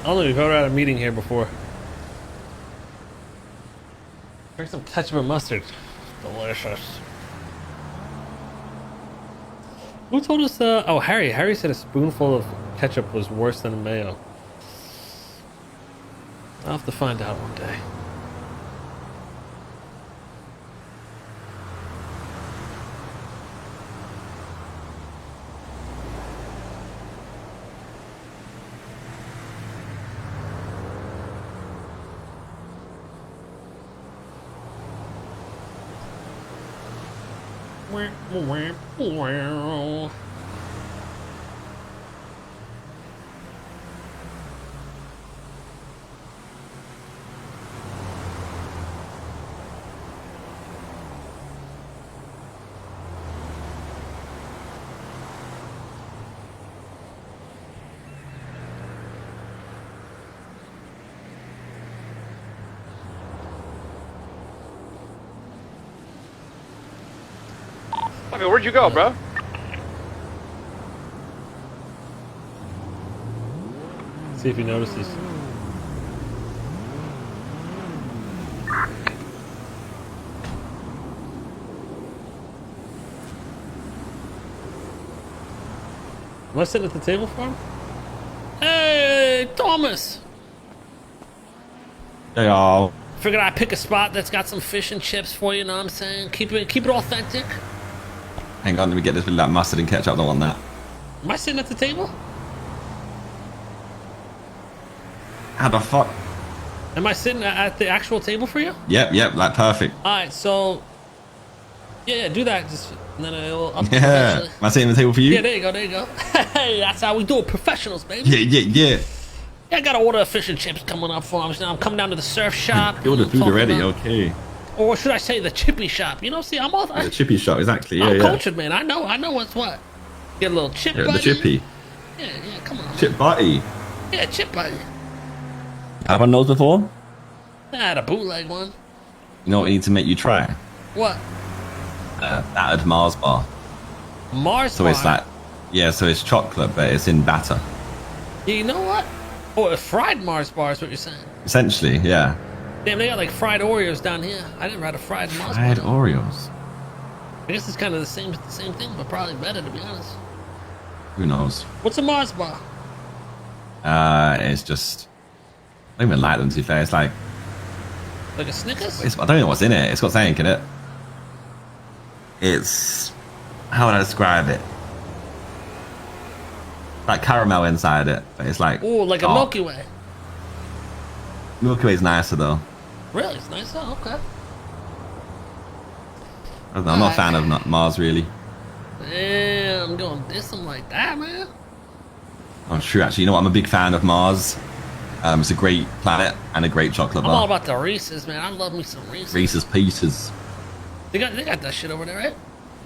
I don't know, we've ever had a meeting here before. Drink some ketchup and mustard. Delicious. Who told us, oh, Harry. Harry said a spoonful of ketchup was worse than mayo. I'll have to find out one day. Okay, where'd you go, bro? See if he notices. Am I sitting at the table for him? Hey, Thomas! Hey, y'all. Figured I'd pick a spot that's got some fish and chips for you, you know what I'm saying? Keep it authentic. Hang on, let me get this with that mustard and ketchup. I don't want that. Am I sitting at the table? How the fuck? Am I sitting at the actual table for you? Yep, like perfect. Alright, so... Yeah, do that. Just, and then it'll up Yeah. Am I sitting at the table for you? Yeah, there you go. Hey, that's how we do it. Professionals, baby. Yeah. Yeah, I got to order a fish and chips coming up for him. Now I'm coming down to the surf shop. You ordered food already, about. Okay. Or should I say the chippy shop? You know, see, I'm all... The chippy shop, exactly. I'm Yeah. cultured, man. I know what's what. Get a little chip buddy. The chippy. Yeah, come on. Chip buddy. Yeah, chip buddy. Have I those before? I had a bootleg one. You know what we need to make you try? What? Battered Mars bar. Mars So bar. it's like, yeah, so it's chocolate, but it's in batter. Yeah, you know what? Oh, a fried Mars bar is what you're saying. Essentially, yeah. Damn, they got like fried Oreos down here. I didn't ride a fried Mars Fried bar. Oreos. I guess it's kind of the same thing, but probably better to be honest. Who knows? What's a Mars bar? It's just... I don't even like them, to be fair. It's like... Like a Snickers? I don't know what's in it. It's got something in it. It's... How would I describe it? Like caramel inside it, but it's like... Oh, like a dark. Milky Way. Milky Way's nicer, though. Really? It's nice. Oh, okay. I don't know, I'm not a fan of Mars, really. Damn, I'm going to diss them like that, man. Oh, true, actually. You know what? I'm a big fan of Mars. It's a great planet and a great chocolate I'm all bar. about the Reese's, man. I love me some Reese's. Reese's Pieces. They got that shit over there, right?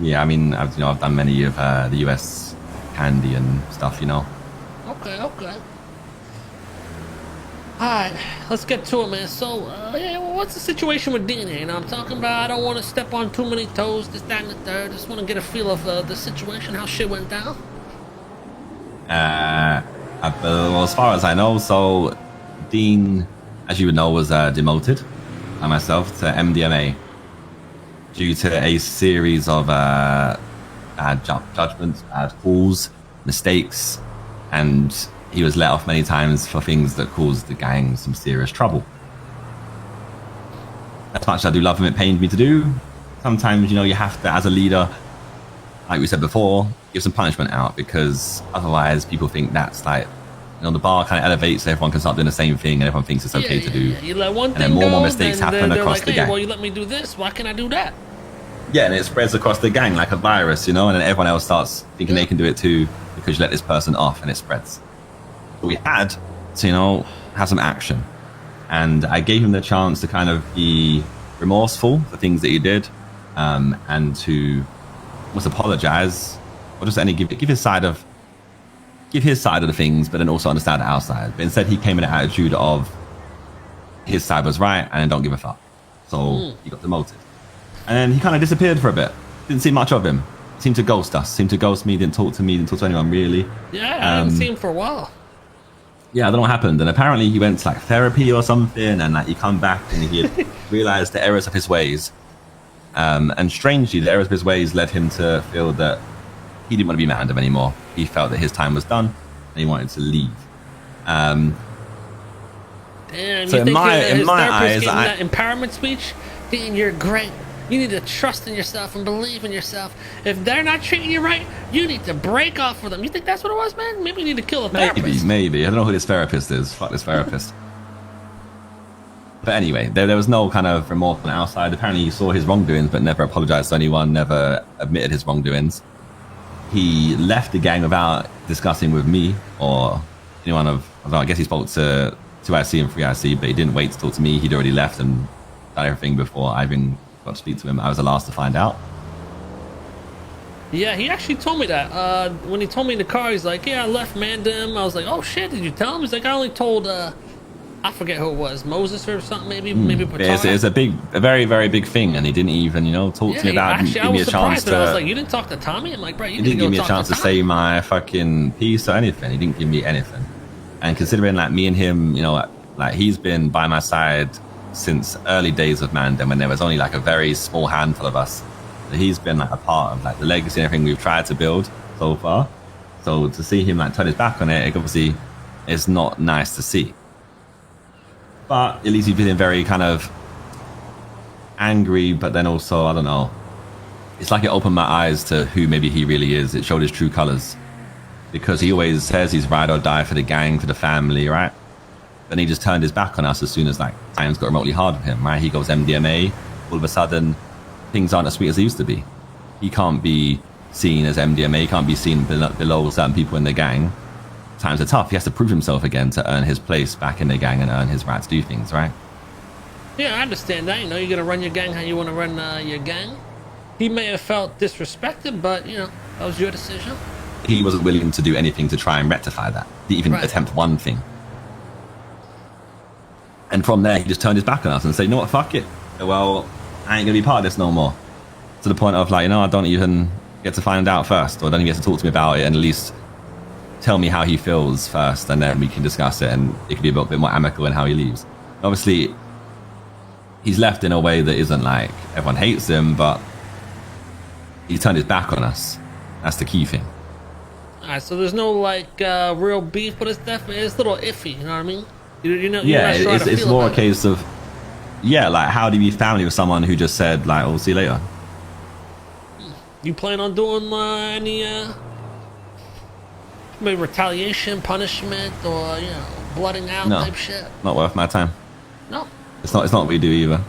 Yeah, I mean, I've done many of the US candy and stuff, you know. Okay. Alright, let's get to it, man. So, yeah, well, what's the situation with Dean here? You know what I'm talking about? I don't want to step on too many toes, this, that, and the third. Just want to get a feel of the situation, how shit went down. Well, as far as I know, so Dean, as you would know, was demoted by myself to MDMA due to a series of bad judgments, bad calls, mistakes, and he was let off many times for things that caused the gang some serious trouble. As much as I do love him, it pained me to do. Sometimes, you know, you have to, as a leader, like we said before, give some punishment out, because otherwise people think that's like, you know, the bar kind of elevates, so everyone can start doing the same thing and everyone thinks it's okay to do. Yeah. You let one and thing then more and more go, mistakes then happen they're across like, the hey, gang. well, you let me do this, why can't I do that? Yeah, and it spreads across the gang like a virus, you know, and then everyone else starts thinking they can do it too because you let this person off and it spreads. But we had to, you know, have some action. And I gave him the chance to kind of be remorseful for things that he did, and to almost apologize, or just give his side of the things, but then also understand our side. But instead, he came in an attitude of his side was right and don't give a fuck. So he got demoted. And then he kind of disappeared for a bit. Didn't see much of him. Seemed to ghost us. Seemed to ghost me. Didn't talk to me. Didn't talk to anyone really. Yeah, I haven't seen him for a while. yeah, I don't know what happened. And apparently he went to like therapy or something, and like he come back and he had realized the errors of his ways. And strangely, the errors of his ways led him to feel that he didn't want to be Mandem anymore. He felt that his time was done and he wanted to leave. Damn, so you in think my his eyes, gave him that empowerment speech? Dean, you're great. You need to trust in yourself and believe in yourself. If they're not treating you right, you need to break off with them. You think that's what it was, man? Maybe you need to kill a therapist. Maybe. I don't know who this therapist is. Fuck this therapist. But anyway, there was no kind of remorse on the outside. Apparently he saw his wrongdoings, but never apologized to anyone, never admitted his wrongdoings. He left the gang without discussing with me or anyone of, I guess he spoke to 2IC and 3IC, but he didn't wait to talk to me. He'd already left and done everything before I even got to speak to him. I was the last to find out. Yeah, he actually told me that. When he told me in the car, he's like, yeah, I left Mandem. I was like, oh shit, did you tell him? He's like, I only told, I forget who it was, Moses or something, maybe It's a very, very big thing, and he didn't even, talk to me about it. I was surprised. I was like, you didn't talk to Tommy? I'm like, bro, you didn't give me a chance to say my my fucking piece or anything. He didn't give me anything. And considering like me and him, like he's been by my side since early days of Mandem when there was only like a very small handful of us. So he's been like a part of like the legacy and everything we've tried to build so far. So to see him like turn his back on it obviously is not nice to see. But at least he's been very kind of angry, but then also, I don't know. It's like it opened my eyes to who maybe he really is. It showed his true colors. Because he always says he's ride or die for the gang, for the family, right? Then he just turned his back on us as soon as like times got remotely hard with him, right? He goes MDMA. All of a sudden, things aren't as sweet as they used to be. He can't be seen as MDMA. He can't be seen below certain people in the gang. Times are tough. He has to prove himself again to earn his place back in the gang and earn his right to do things, right? Yeah, I understand that. You're going to run your gang how you want to run your gang. He may have felt disrespected, but, that was your decision. He wasn't willing to do anything to try and rectify that. He even attempt one thing. And from there, he just turned his back on us and said, you know what, fuck it. Well, I ain't going to be part of this no more. To the point of like, I don't even get to find out first, or don't even get to talk to me about it, and at least tell me how he feels first, and then we can discuss it, and it can be a bit more amicable in how he leaves. Obviously, he's left in a way that isn't like everyone hates him, but he turned his back on us. That's the key thing. Alright, so there's no like real beef, but it's definitely a little iffy. You know what I mean? It's more a case of like how do you be family with someone who just said like, "Oh, see you later." You plan on doing any maybe retaliation, punishment, or blooding out type shit? Not worth my time. No, it's not what we do either.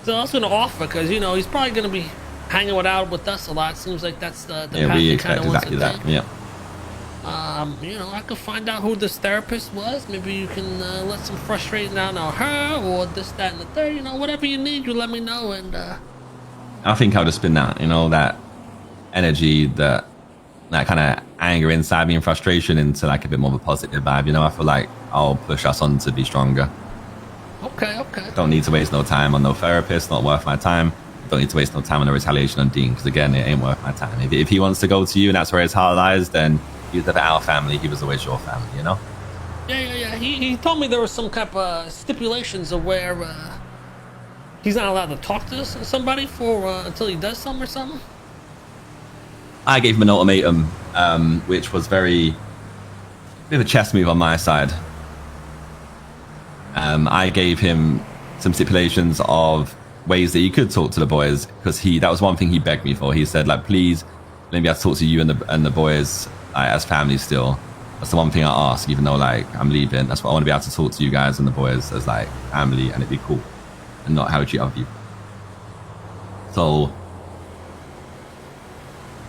So I was gonna offer because he's probably gonna be hanging with us a lot. Seems like that's the path we he expect kind of wants exactly to that. take. Yeah. I could find out who this therapist was. Maybe you can let some frustrating out on her, or this, that, and the third. Whatever you need, you let me know. And I think I'll just spin that, that energy, that kind of anger inside me and frustration into like a bit more of a positive vibe. I feel like I'll push us on to be stronger. Okay. Don't need to waste no time on no therapist. Not worth my time. Don't need to waste no time on the retaliation on Dean, because again, it ain't worth my time. If he wants to go to you and that's where his heart lies, then he was never our family. He was always your family, Yeah. He told me there was some kind of stipulations of where he's not allowed to talk to somebody for until he does something or something. I gave him an ultimatum, which was a bit of a chess move on my side. I gave him some stipulations of ways that he could talk to the boys, because that was one thing he begged me for. He said, like, please let me be able to talk to you and the boys as family still. That's the one thing I ask, even though like I'm leaving. That's what I want to be able to talk to you guys and the boys as like family, and it'd be cool, and not how we treat other people. So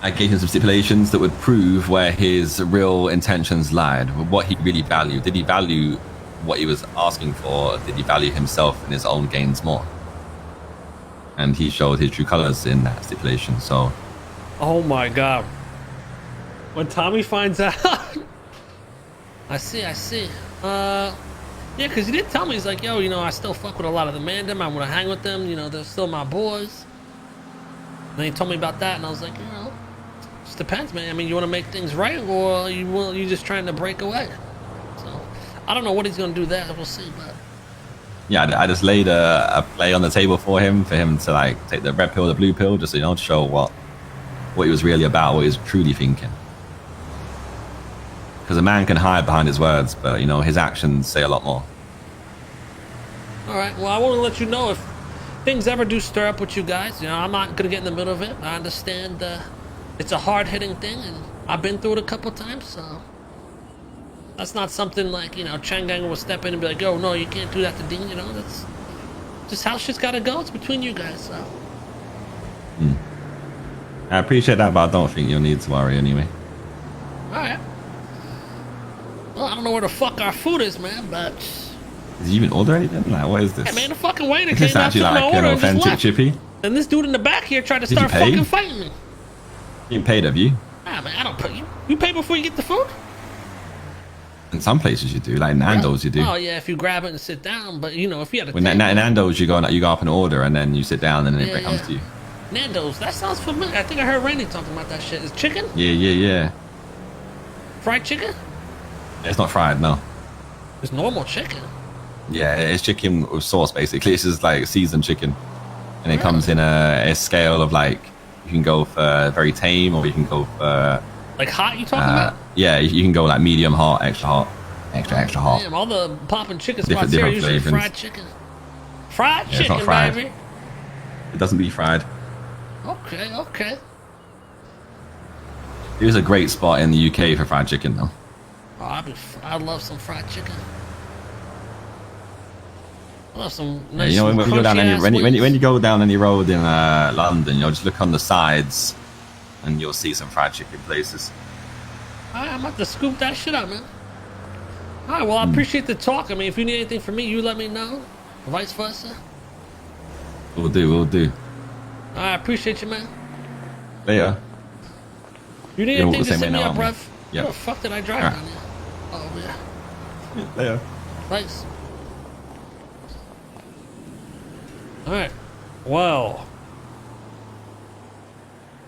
I gave him some stipulations that would prove where his real intentions lied, what he really valued. Did he value what he was asking for? Did he value himself and his own gains more? And he showed his true colors in that stipulation. So, oh my god, when Tommy finds out, I see. Yeah, because he did tell me, he's like, yo, I still fuck with a lot of the Mandem. I want to hang with them. They're still my boys. And then he told me about that, and I was like, just depends, man. I mean, you want to make things right, or you just trying to break away? So I don't know what he's gonna do there. We'll see, but. Yeah, I just laid a play on the table for him to like take the red pill, the blue pill, just to show what he was really about, what he was truly thinking. Because a man can hide behind his words, but his actions say a lot more. All right. Well, I want to let you know if things ever do stir up with you guys. I'm not gonna get in the middle of it. I understand it's a hard-hitting thing, and I've been through it a couple times, so. That's not something like, Changang will step in and be like, oh, no, you can't do that to Dean, that's just how shit's gotta go. It's between you guys, so. I appreciate that, but I don't think you'll need to worry anyway. Alright. Well, I don't know where the fuck our food is, man, but... Is he even ordered anything? Like, what is this? Hey, man, the fucking waiter Is came this out, actually took my like order an and just authentic left. chippy? And this dude in the back here tried to Did you start pay? fucking fighting me. You paid, have you? Nah, man, I don't pay you. You pay before you get the food? In some places you do, like Nando's you do. Oh, yeah, if you grab it and sit down, but, if you had a When Nando's, you go up and order, and then you sit down, and then it comes to you. Nando's, that sounds familiar. I think I heard Randy talking about that shit. Is chicken? Yeah. Fried chicken? It's not fried, no. It's normal chicken. Yeah, it's chicken with sauce, basically. It's just like seasoned chicken. And it comes in a scale of like, you can go for very tame, or you can go for... Like hot, you talking about? Yeah, you can go like medium hot, extra hot, extra hot. Damn, all the popping chicken spots here are usually flavors. fried chicken. Fried Yeah, chicken, it's not fried. baby. It doesn't be fried. Okay. There's a great spot in the UK for fried chicken, though. Oh, I love some fried chicken. I love some nice. When you go down when you go down any road in London, just look on the sides, and you'll see some fried chicken places. Alright, I'm about to scoop that shit out, man. Alright, well, I appreciate the talk. I mean, if you need anything from me, you let me know. Vice versa. We'll do. I appreciate you, man. Later. You need Yeah, anything, we'll just say hit me now, up, man. bruv. Yep. Where the fuck did I drive Alright. down here? Oh, yeah. Later. Thanks. Alright. Wow.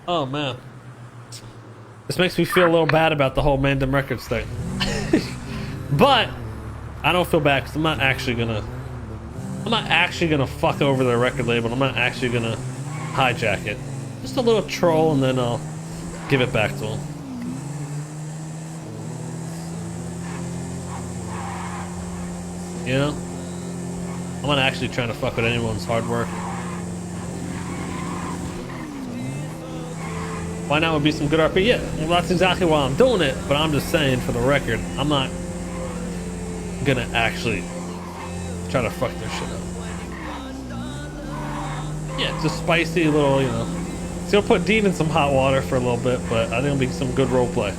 Oh, man. This makes me feel a little bad about the whole Mandem Records thing. But I don't feel bad because I'm not actually gonna fuck over their record label. I'm not actually gonna hijack it. Just a little troll, and then I'll give it back to them. I'm not actually trying to fuck with anyone's hard work. Why not would be some good RP? Yeah, well, that's exactly why I'm doing it, but I'm just saying for the record, I'm not gonna actually try to fuck their shit up. Yeah, it's a spicy little, It's gonna put Dean in some hot water for a little bit, but I think it'll be some good roleplay.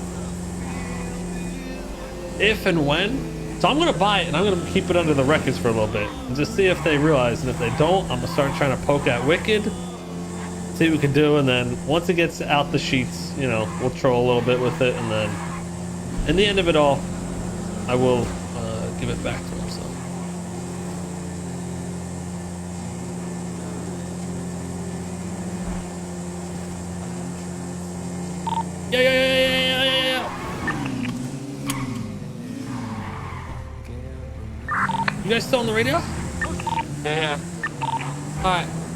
If and when. So I'm gonna buy it and I'm gonna keep it under the records for a little bit and just see if they realize, and if they don't, I'm gonna start trying to poke at Wicked, see what we can do, and then once it gets out the sheets, we'll troll a little bit with it, and then in the end of it all, I will give it back to him. So. Yeah. You guys still on the radio? Yeah. Alright.